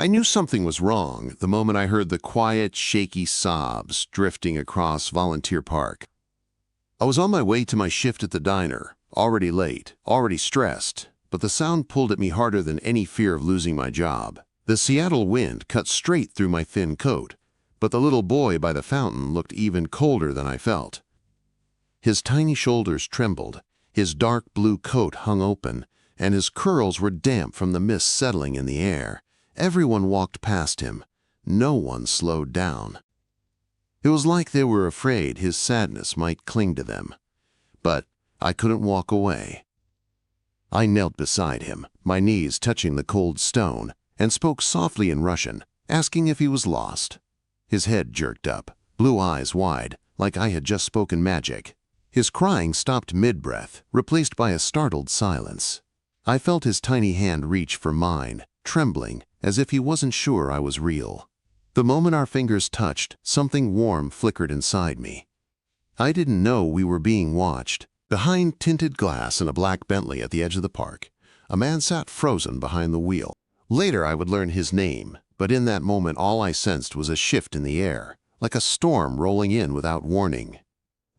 I knew something was wrong the moment I heard the quiet, shaky sobs drifting across Volunteer Park. I was on my way to my shift at the diner, already late, already stressed, but the sound pulled at me harder than any fear of losing my job. The Seattle wind cut straight through my thin coat, but the little boy by the fountain looked even colder than I felt. His tiny shoulders trembled, his dark blue coat hung open, and his curls were damp from the mist settling in the air. Everyone walked past him. No one slowed down. It was like they were afraid his sadness might cling to them. But I couldn't walk away. I knelt beside him, my knees touching the cold stone, and spoke softly in Russian, asking if he was lost. His head jerked up, blue eyes wide, like I had just spoken magic. His crying stopped mid-breath, replaced by a startled silence. I felt his tiny hand reach for mine, trembling, as if he wasn't sure I was real. The moment our fingers touched, something warm flickered inside me. I didn't know we were being watched. Behind tinted glass in a black Bentley at the edge of the park, a man sat frozen behind the wheel. Later I would learn his name, but in that moment all I sensed was a shift in the air, like a storm rolling in without warning.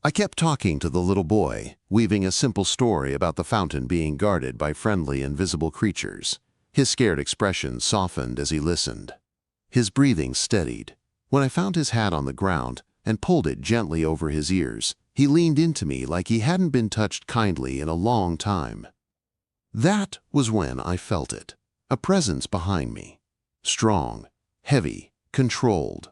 I kept talking to the little boy, weaving a simple story about the fountain being guarded by friendly, invisible creatures. His scared expression softened as he listened. His breathing steadied. When I found his hat on the ground and pulled it gently over his ears, he leaned into me like he hadn't been touched kindly in a long time. That was when I felt it. A presence behind me. Strong, heavy, controlled.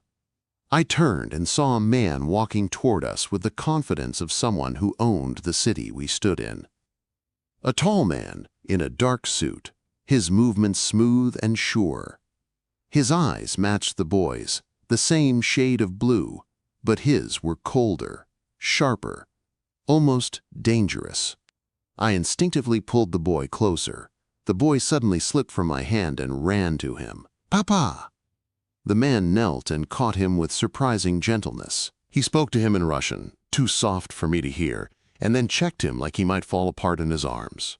I turned and saw a man walking toward us with the confidence of someone who owned the city we stood in. A tall man in a dark suit, his movements smooth and sure. His eyes matched the boy's, the same shade of blue, but his were colder, sharper, almost dangerous. I instinctively pulled the boy closer. The boy suddenly slipped from my hand and ran to him. "Papa!" The man knelt and caught him with surprising gentleness. He spoke to him in Russian, too soft for me to hear, and then checked him like he might fall apart in his arms.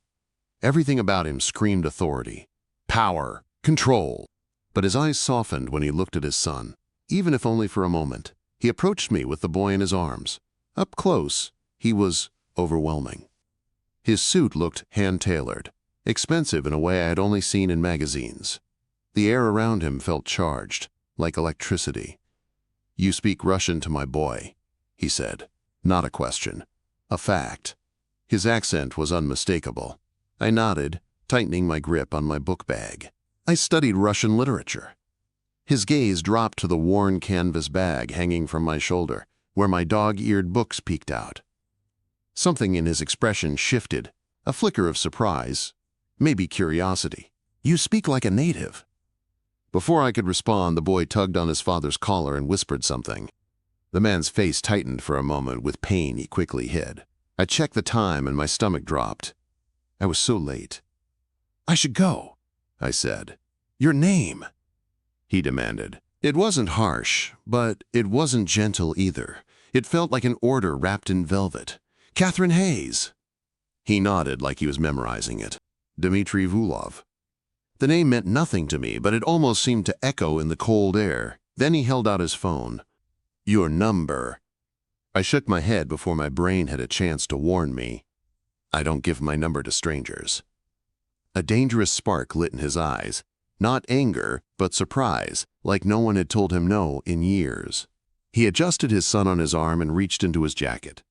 Everything about him screamed authority, power, control. But his eyes softened when he looked at his son, even if only for a moment. He approached me with the boy in his arms. Up close, he was overwhelming. His suit looked hand-tailored, expensive in a way I had only seen in magazines. The air around him felt charged, like electricity. "You speak Russian to my boy," he said. Not a question, a fact. His accent was unmistakable. I nodded, tightening my grip on my book bag. I studied Russian literature. His gaze dropped to the worn canvas bag hanging from my shoulder, where my dog-eared books peeked out. Something in his expression shifted, a flicker of surprise, maybe curiosity. "You speak like a native." Before I could respond, the boy tugged on his father's collar and whispered something. The man's face tightened for a moment with pain he quickly hid. I checked the time and my stomach dropped. I was so late. "I should go," I said. "Your name?" he demanded. It wasn't harsh, but it wasn't gentle either. It felt like an order wrapped in velvet. "Catherine Hayes." He nodded like he was memorizing it. "Dimitri Vulov." The name meant nothing to me, but it almost seemed to echo in the cold air. Then he held out his phone. "Your number." I shook my head before my brain had a chance to warn me. "I don't give my number to strangers." A dangerous spark lit in his eyes. Not anger, but surprise, like no one had told him no in years. He adjusted his son on his arm and reached into his jacket.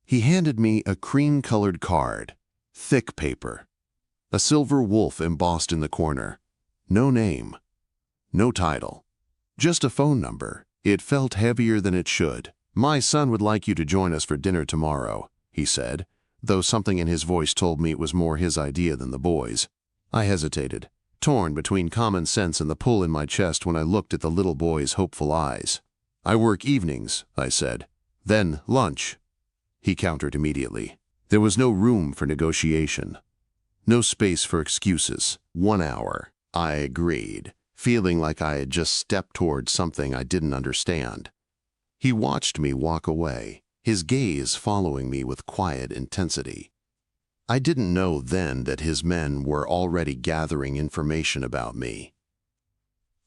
He handed me a cream-colored card, thick paper. A silver wolf embossed in the corner. No name. No title. Just a phone number. It felt heavier than it should. "My son would like you to join us for dinner tomorrow," he said, though something in his voice told me it was more his idea than the boy's. I hesitated, torn between common sense and the pull in my chest when I looked at the little boy's hopeful eyes. "I work evenings," I said. "Then lunch." He countered immediately. There was no room for negotiation. No space for excuses. 1 hour. I agreed, feeling like I had just stepped toward something I didn't understand. He watched me walk away, his gaze following me with quiet intensity. I didn't know then that his men were already gathering information about me.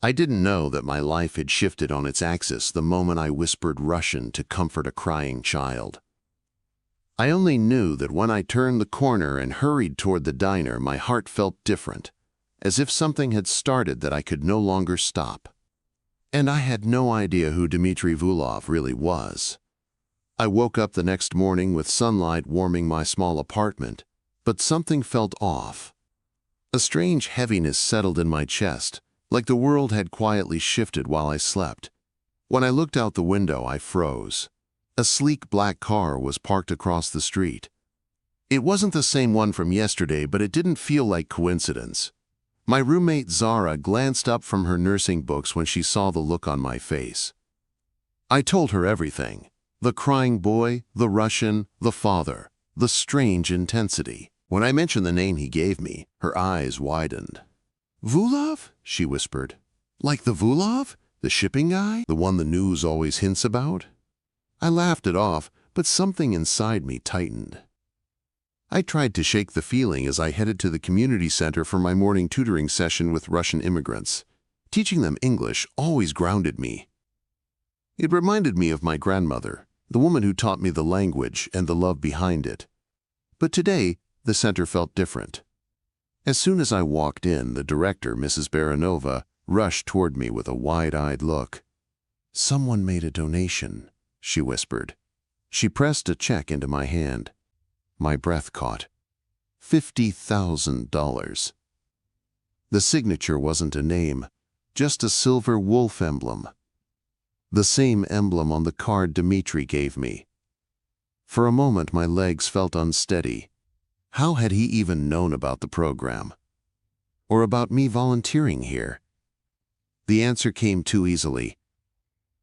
I didn't know that my life had shifted on its axis the moment I whispered Russian to comfort a crying child. I only knew that when I turned the corner and hurried toward the diner, my heart felt different, as if something had started that I could no longer stop. And I had no idea who Dimitri Vulov really was. I woke up the next morning with sunlight warming my small apartment, but something felt off. A strange heaviness settled in my chest, like the world had quietly shifted while I slept. When I looked out the window, I froze. A sleek black car was parked across the street. It wasn't the same one from yesterday, but it didn't feel like coincidence. My roommate Zara glanced up from her nursing books when she saw the look on my face. I told her everything. The crying boy, the Russian, the father, the strange intensity. When I mentioned the name he gave me, her eyes widened. "Vulov?" she whispered. "Like the Vulov? The shipping guy? The one the news always hints about?" I laughed it off, but something inside me tightened. I tried to shake the feeling as I headed to the community center for my morning tutoring session with Russian immigrants. Teaching them English always grounded me. It reminded me of my grandmother, the woman who taught me the language and the love behind it. But today, the center felt different. As soon as I walked in, the director, Mrs. Baranova, rushed toward me with a wide-eyed look. "Someone made a donation," she whispered. She pressed a check into my hand. My breath caught. $50,000. The signature wasn't a name, just a silver wolf emblem. The same emblem on the card Dimitri gave me. For a moment, my legs felt unsteady. How had he even known about the program? Or about me volunteering here? The answer came too easily.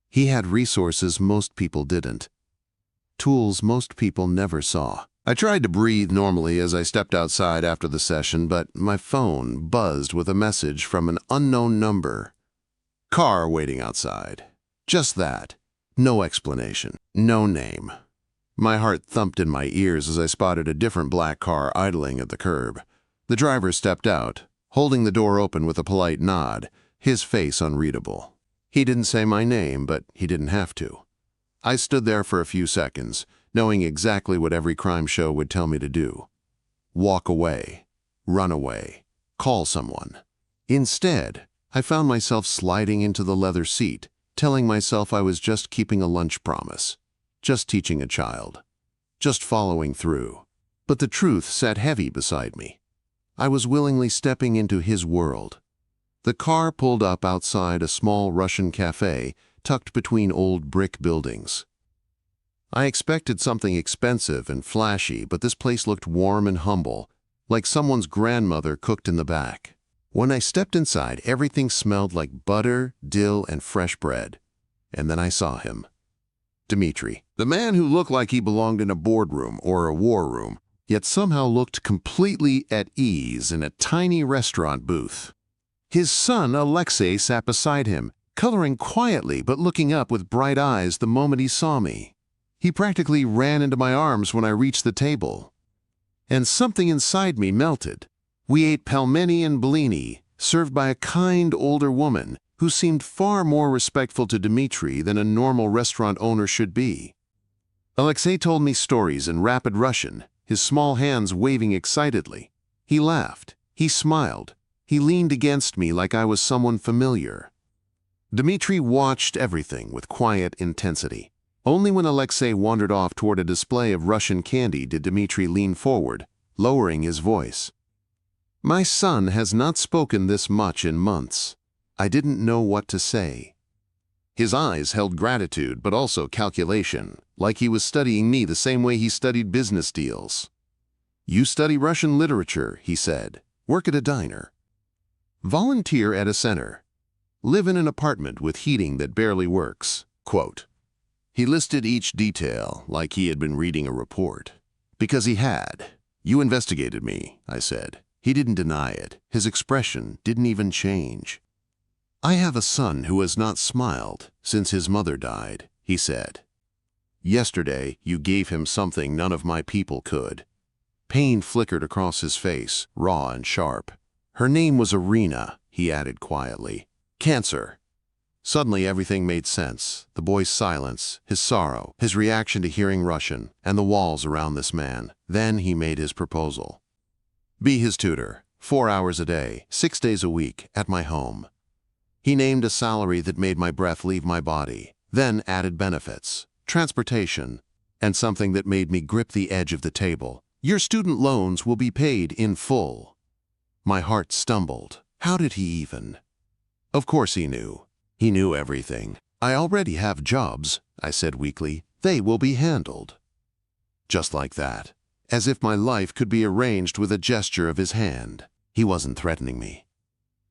He had resources most people didn't. Tools most people never saw. I tried to breathe normally as I stepped outside after the session, but my phone buzzed with a message from an unknown number. Car waiting outside. Just that. No explanation. No name. My heart thumped in my ears as I spotted a different black car idling at the curb. The driver stepped out, holding the door open with a polite nod, his face unreadable. He didn't say my name, but he didn't have to. I stood there for a few seconds, knowing exactly what every crime show would tell me to do. Walk away. Run away. Call someone. Instead, I found myself sliding into the leather seat, telling myself I was just keeping a lunch promise. Just teaching a child. Just following through. But the truth sat heavy beside me. I was willingly stepping into his world. The car pulled up outside a small Russian cafe tucked between old brick buildings. I expected something expensive and flashy, but this place looked warm and humble, like someone's grandmother cooked in the back. When I stepped inside, everything smelled like butter, dill, and fresh bread. And then I saw him. Dimitri, the man who looked like he belonged in a boardroom or a war room, yet somehow looked completely at ease in a tiny restaurant booth. His son, Alexei, sat beside him, coloring quietly but looking up with bright eyes the moment he saw me. He practically ran into my arms when I reached the table. And something inside me melted. We ate pelmeni and blini, served by a kind older woman who seemed far more respectful to Dimitri than a normal restaurant owner should be. Alexei told me stories in rapid Russian, his small hands waving excitedly. He laughed. He smiled. He leaned against me like I was someone familiar. Dimitri watched everything with quiet intensity. Only when Alexei wandered off toward a display of Russian candy did Dimitri lean forward, lowering his voice. My son has not spoken this much in months. I didn't know what to say. His eyes held gratitude but also calculation, like he was studying me the same way he studied business deals. You study Russian literature, he said. Work at a diner. Volunteer at a center. Live in an apartment with heating that barely works. Quote. He listed each detail like he had been reading a report. Because he had. You investigated me, I said. He didn't deny it. His expression didn't even change. I have a son who has not smiled since his mother died, he said. Yesterday, you gave him something none of my people could. Pain flickered across his face, raw and sharp. Her name was Irina, he added quietly. Cancer. Suddenly everything made sense. The boy's silence, his sorrow, his reaction to hearing Russian, and the walls around this man. Then he made his proposal. Be his tutor, 4 hours a day, 6 days a week, at my home. He named a salary that made my breath leave my body, then added benefits, transportation, and something that made me grip the edge of the table. Your student loans will be paid in full. My heart stumbled. How did he even? Of course he knew. He knew everything. I already have jobs, I said weakly. They will be handled. Just like that, as if my life could be arranged with a gesture of his hand. He wasn't threatening me.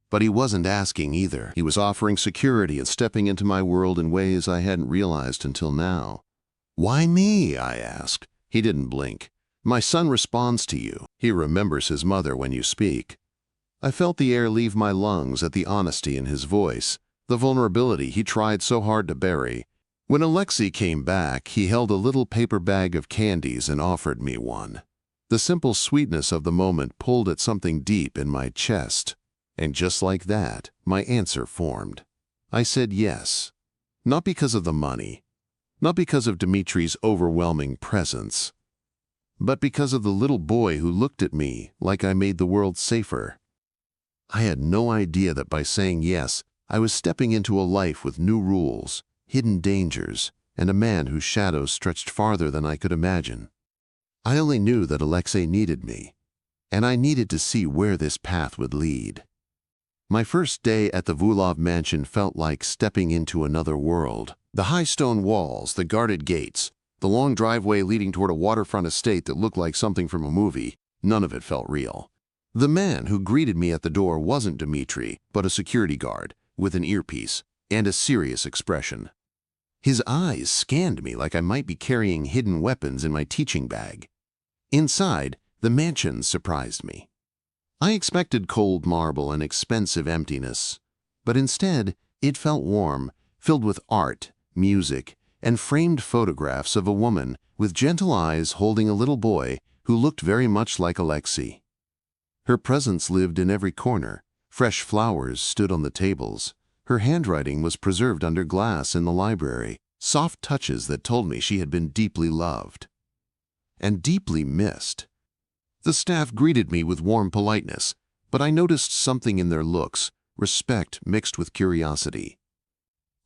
But he wasn't asking either. He was offering security and stepping into my world in ways I hadn't realized until now. Why me? I asked. He didn't blink. My son responds to you. He remembers his mother when you speak. I felt the air leave my lungs at the honesty in his voice, the vulnerability he tried so hard to bury. When Alexei came back, he held a little paper bag of candies and offered me one. The simple sweetness of the moment pulled at something deep in my chest. And just like that, my answer formed. I said yes. Not because of the money, not because of Dimitri's overwhelming presence, but because of the little boy who looked at me like I made the world safer. I had no idea that by saying yes, I was stepping into a life with new rules, hidden dangers, and a man whose shadows stretched farther than I could imagine. I only knew that Alexei needed me, and I needed to see where this path would lead. My first day at the Vulov mansion felt like stepping into another world. The high stone walls, the guarded gates, the long driveway leading toward a waterfront estate that looked like something from a movie, none of it felt real. The man who greeted me at the door wasn't Dimitri, but a security guard, with an earpiece and a serious expression. His eyes scanned me like I might be carrying hidden weapons in my teaching bag. Inside, the mansion surprised me. I expected cold marble and expensive emptiness, but instead it felt warm, filled with art, music, and framed photographs of a woman with gentle eyes holding a little boy who looked very much like Alexei. Her presence lived in every corner. Fresh flowers stood on the tables. Her handwriting was preserved under glass in the library, soft touches that told me she had been deeply loved and deeply missed. The staff greeted me with warm politeness, but I noticed something in their looks, respect mixed with curiosity.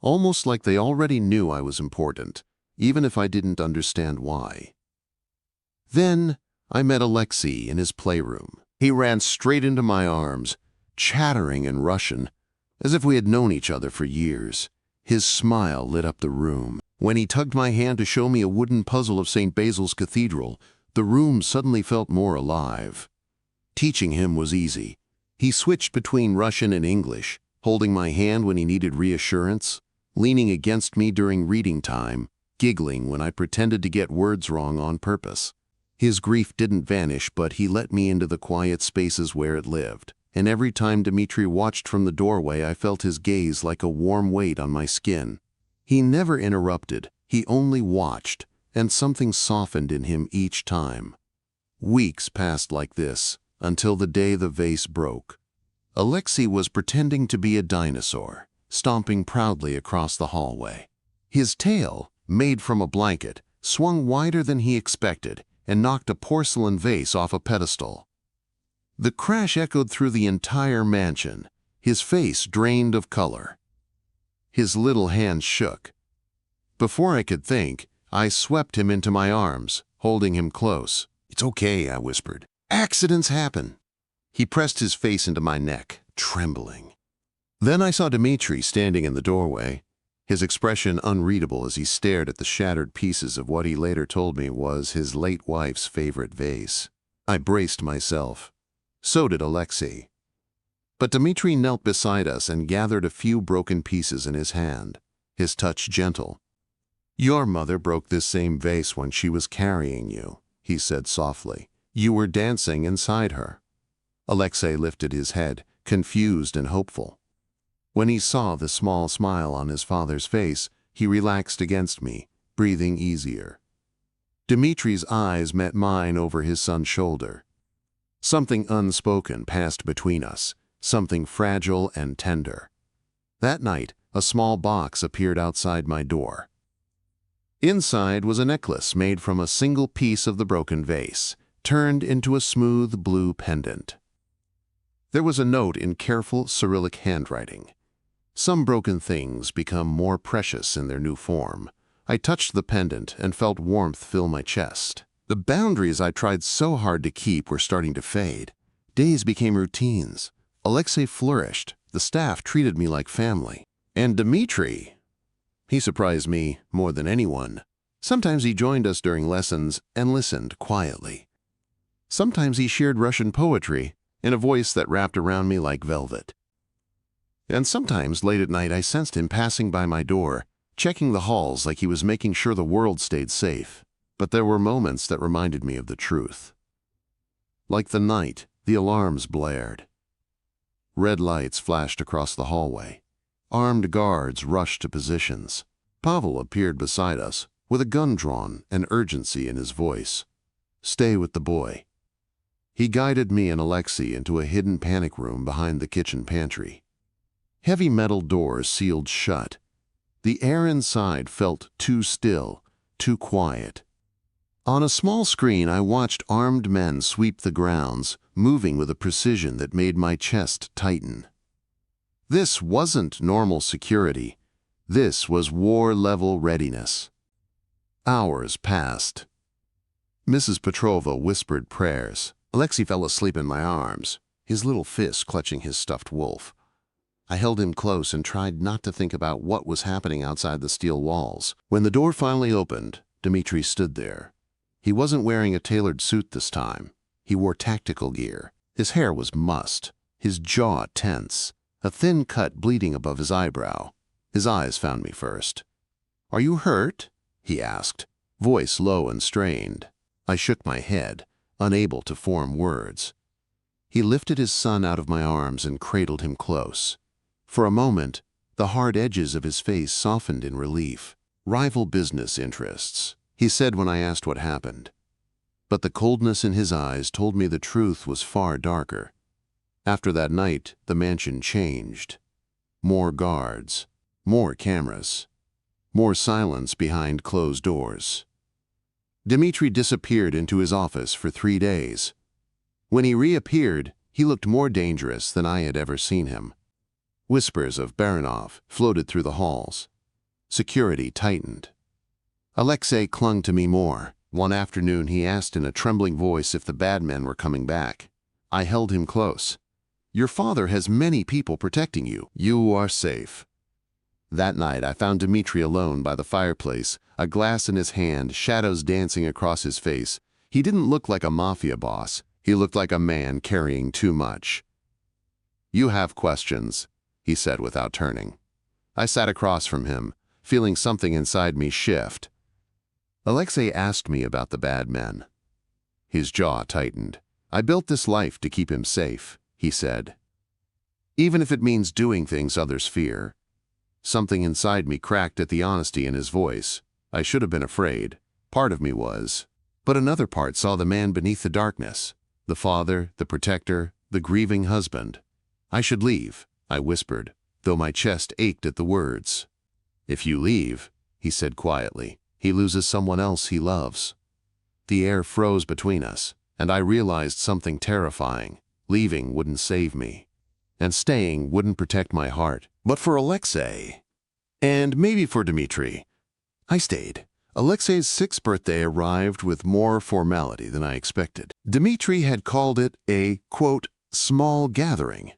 Almost like they already knew I was important, even if I didn't understand why. Then I met Alexei in his playroom. He ran straight into my arms, chattering in Russian, as if we had known each other for years. His smile lit up the room. When he tugged my hand to show me a wooden puzzle of St. Basil's Cathedral, the room suddenly felt more alive. Teaching him was easy. He switched between Russian and English, holding my hand when he needed reassurance, leaning against me during reading time, giggling when I pretended to get words wrong on purpose. His grief didn't vanish, but he let me into the quiet spaces where it lived. And every time Dimitri watched from the doorway, I felt his gaze like a warm weight on my skin. He never interrupted, he only watched, and something softened in him each time. Weeks passed like this, until the day the vase broke. Alexei was pretending to be a dinosaur, stomping proudly across the hallway. His tail, made from a blanket, swung wider than he expected and knocked a porcelain vase off a pedestal. The crash echoed through the entire mansion, his face drained of color. His little hands shook. Before I could think, I swept him into my arms, holding him close. "It's okay," I whispered. "Accidents happen." He pressed his face into my neck, trembling. Then I saw Dimitri standing in the doorway, his expression unreadable as he stared at the shattered pieces of what he later told me was his late wife's favorite vase. I braced myself. So did Alexei. But Dimitri knelt beside us and gathered a few broken pieces in his hand, his touch gentle. "Your mother broke this same vase when she was carrying you," he said softly. "You were dancing inside her." Alexei lifted his head, confused and hopeful. When he saw the small smile on his father's face, he relaxed against me, breathing easier. Dimitri's eyes met mine over his son's shoulder. Something unspoken passed between us, something fragile and tender. That night, a small box appeared outside my door. Inside was a necklace made from a single piece of the broken vase, turned into a smooth blue pendant. There was a note in careful Cyrillic handwriting. Some broken things become more precious in their new form. I touched the pendant and felt warmth fill my chest. The boundaries I tried so hard to keep were starting to fade. Days became routines. Alexei flourished. The staff treated me like family. And Dimitri, he surprised me more than anyone. Sometimes he joined us during lessons and listened quietly. Sometimes he shared Russian poetry in a voice that wrapped around me like velvet. And sometimes late at night I sensed him passing by my door, checking the halls like he was making sure the world stayed safe. But there were moments that reminded me of the truth. Like the night, the alarms blared. Red lights flashed across the hallway. Armed guards rushed to positions. Pavel appeared beside us, with a gun drawn and urgency in his voice. "Stay with the boy." He guided me and Alexei into a hidden panic room behind the kitchen pantry. Heavy metal doors sealed shut. The air inside felt too still, too quiet. On a small screen, I watched armed men sweep the grounds, moving with a precision that made my chest tighten. This wasn't normal security. This was war-level readiness. Hours passed. Mrs. Petrova whispered prayers. Alexei fell asleep in my arms, his little fist clutching his stuffed wolf. I held him close and tried not to think about what was happening outside the steel walls. When the door finally opened, Dimitri stood there. He wasn't wearing a tailored suit this time. He wore tactical gear. His hair was mussed, his jaw tense, a thin cut bleeding above his eyebrow. His eyes found me first. "Are you hurt?" he asked, voice low and strained. I shook my head, unable to form words. He lifted his son out of my arms and cradled him close. For a moment, the hard edges of his face softened in relief. "Rival business interests," he said when I asked what happened. But the coldness in his eyes told me the truth was far darker. After that night, the mansion changed. More guards, more cameras, more silence behind closed doors. Dimitri disappeared into his office for 3 days. When he reappeared, he looked more dangerous than I had ever seen him. Whispers of Baranov floated through the halls. Security tightened. Alexei clung to me more. One afternoon he asked in a trembling voice if the bad men were coming back. I held him close. "Your father has many people protecting you. You are safe." That night I found Dimitri alone by the fireplace, a glass in his hand, shadows dancing across his face. He didn't look like a mafia boss. He looked like a man carrying too much. "You have questions," he said without turning. I sat across from him, feeling something inside me shift. Alexei asked me about the bad men. His jaw tightened. "I built this life to keep him safe," he said. "Even if it means doing things others fear." Something inside me cracked at the honesty in his voice. I should have been afraid. Part of me was. But another part saw the man beneath the darkness. The father, the protector, the grieving husband. "I should leave," I whispered, though my chest ached at the words. "If you leave," he said quietly, "he loses someone else he loves." The air froze between us, and I realized something terrifying. Leaving wouldn't save me, and staying wouldn't protect my heart. But for Alexei, and maybe for Dimitri, I stayed. Alexei's 6th birthday arrived with more formality than I expected. Dimitri had called it a, quote, small gathering.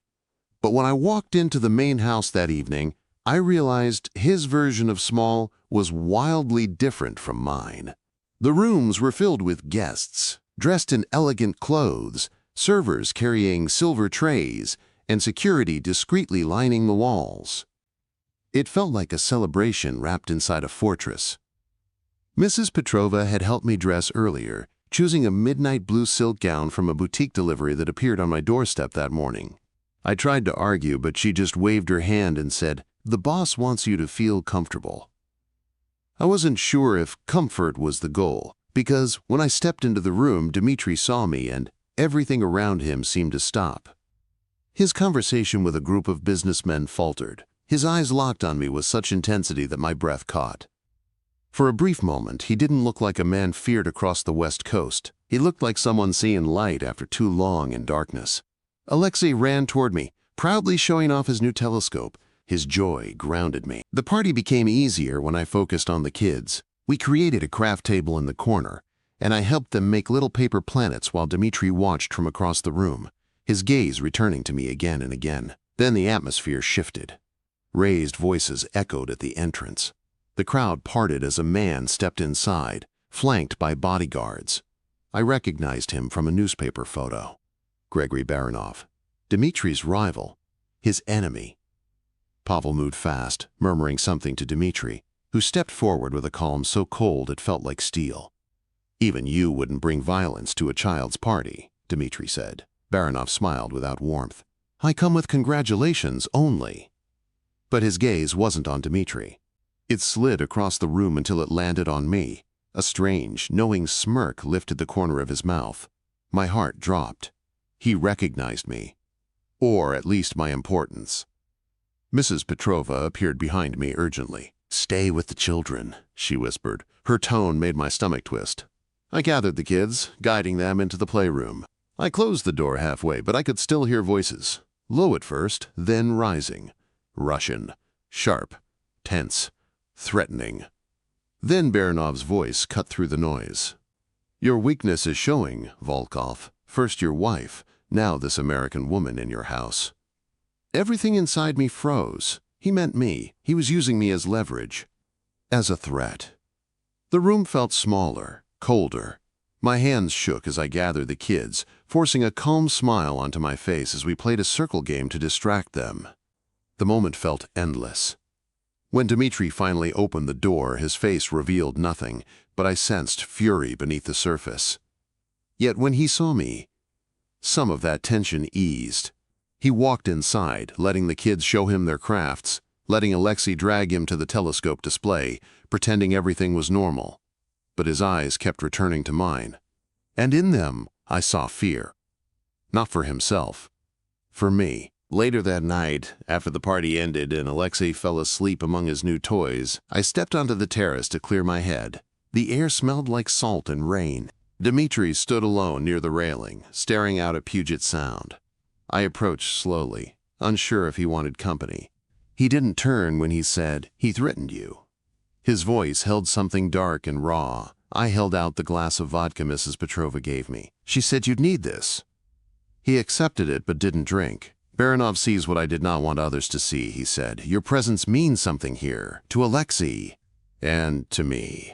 But when I walked into the main house that evening, I realized his version of small was wildly different from mine. The rooms were filled with guests, dressed in elegant clothes, servers carrying silver trays, and security discreetly lining the walls. It felt like a celebration wrapped inside a fortress. Mrs. Petrova had helped me dress earlier, choosing a midnight blue silk gown from a boutique delivery that appeared on my doorstep that morning. I tried to argue, but she just waved her hand and said, "The boss wants you to feel comfortable." I wasn't sure if comfort was the goal, because when I stepped into the room, Dimitri saw me and everything around him seemed to stop. His conversation with a group of businessmen faltered. His eyes locked on me with such intensity that my breath caught. For a brief moment, he didn't look like a man feared across the West Coast. He looked like someone seeing light after too long in darkness. Alexei ran toward me, proudly showing off his new telescope. His joy grounded me. The party became easier when I focused on the kids. We created a craft table in the corner, and I helped them make little paper planets while Dimitri watched from across the room, his gaze returning to me again and again. Then the atmosphere shifted. Raised voices echoed at the entrance. The crowd parted as a man stepped inside, flanked by bodyguards. I recognized him from a newspaper photo. Gregory Baranov, Dimitri's rival, his enemy. Pavel moved fast, murmuring something to Dimitri, who stepped forward with a calm so cold it felt like steel. "Even you wouldn't bring violence to a child's party," Dimitri said. Baranov smiled without warmth. "I come with congratulations only." But his gaze wasn't on Dimitri. It slid across the room until it landed on me. A strange, knowing smirk lifted the corner of his mouth. My heart dropped. He recognized me. Or at least my importance. Mrs. Petrova appeared behind me urgently. "Stay with the children," she whispered. Her tone made my stomach twist. I gathered the kids, guiding them into the playroom. I closed the door halfway, but I could still hear voices. Low at first, then rising. Russian. Sharp. Tense. Threatening. Then Baranov's voice cut through the noise. "Your weakness is showing, Volkov. First your wife, now this American woman in your house." Everything inside me froze. He meant me. He was using me as leverage. As a threat. The room felt smaller, colder. My hands shook as I gathered the kids, forcing a calm smile onto my face as we played a circle game to distract them. The moment felt endless. When Dimitri finally opened the door, his face revealed nothing, but I sensed fury beneath the surface. Yet when he saw me, some of that tension eased. He walked inside, letting the kids show him their crafts, letting Alexei drag him to the telescope display, pretending everything was normal. But his eyes kept returning to mine. And in them, I saw fear. Not for himself. For me. Later that night, after the party ended and Alexei fell asleep among his new toys, I stepped onto the terrace to clear my head. The air smelled like salt and rain. Dimitri stood alone near the railing, staring out at Puget Sound. I approached slowly, unsure if he wanted company. He didn't turn when he said, "He threatened you." His voice held something dark and raw. I held out the glass of vodka Mrs. Petrova gave me. "She said you'd need this." He accepted it but didn't drink. "Baranov sees what I did not want others to see," he said. "Your presence means something here, to Alexei, and to me."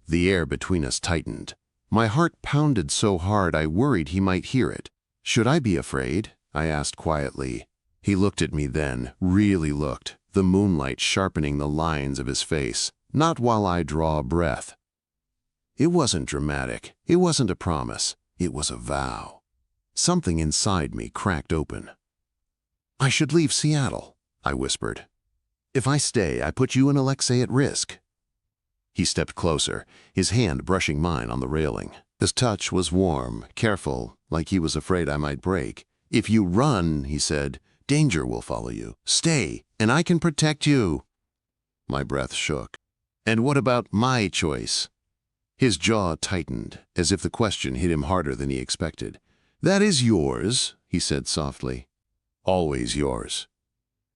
The air between us tightened. My heart pounded so hard I worried he might hear it. "Should I be afraid?" I asked quietly. He looked at me then, really looked, the moonlight sharpening the lines of his face, not while I draw a breath. It wasn't dramatic. It wasn't a promise. It was a vow. Something inside me cracked open. "I should leave Seattle," I whispered. "If I stay, I put you and Alexei at risk." He stepped closer, his hand brushing mine on the railing. His touch was warm, careful, like he was afraid I might break. "If you run," he said, "danger will follow you. Stay, and I can protect you." My breath shook. "And what about my choice?" His jaw tightened, as if the question hit him harder than he expected. "That is yours," he said softly. "Always yours."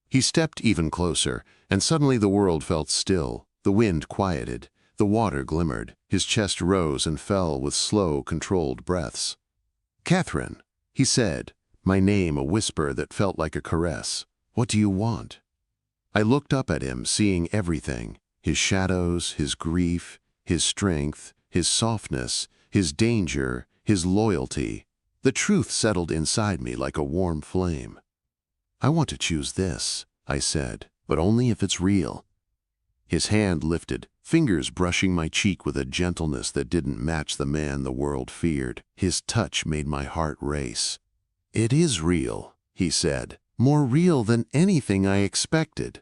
He stepped even closer, and suddenly the world felt still. The wind quieted. The water glimmered. His chest rose and fell with slow, controlled breaths. "Catherine," he said, my name a whisper that felt like a caress. "What do you want?" I looked up at him, seeing everything. His shadows, his grief, his strength, his softness, his danger, his loyalty. The truth settled inside me like a warm flame. "I want to choose this," I said, "but only if it's real." His hand lifted, fingers brushing my cheek with a gentleness that didn't match the man the world feared. His touch made my heart race. "It is real," he said, "more real than anything I expected."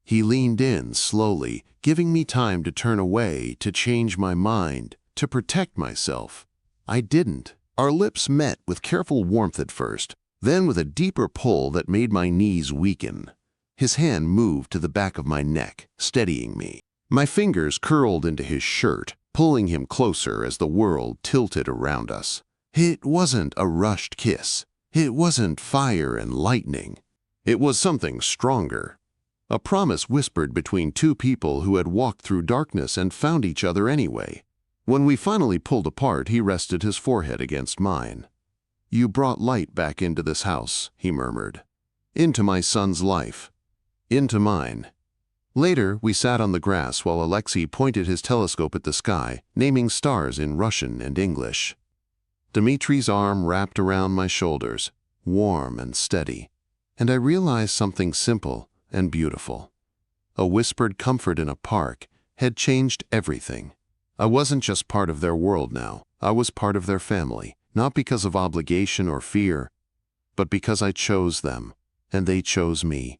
He leaned in slowly, giving me time to turn away, to change my mind, to protect myself. I didn't. Our lips met with careful warmth at first, then with a deeper pull that made my knees weaken. His hand moved to the back of my neck, steadying me. My fingers curled into his shirt, pulling him closer as the world tilted around us. It wasn't a rushed kiss. It wasn't fire and lightning. It was something stronger. A promise whispered between two people who had walked through darkness and found each other anyway. When we finally pulled apart, he rested his forehead against mine. "You brought light back into this house," he murmured. "Into my son's life. Into mine." Later, we sat on the grass while Alexei pointed his telescope at the sky, naming stars in Russian and English. Dimitri's arm wrapped around my shoulders, warm and steady, and I realized something simple and beautiful. A whispered comfort in a park had changed everything. I wasn't just part of their world now. I was part of their family, not because of obligation or fear, but because I chose them, and they chose me.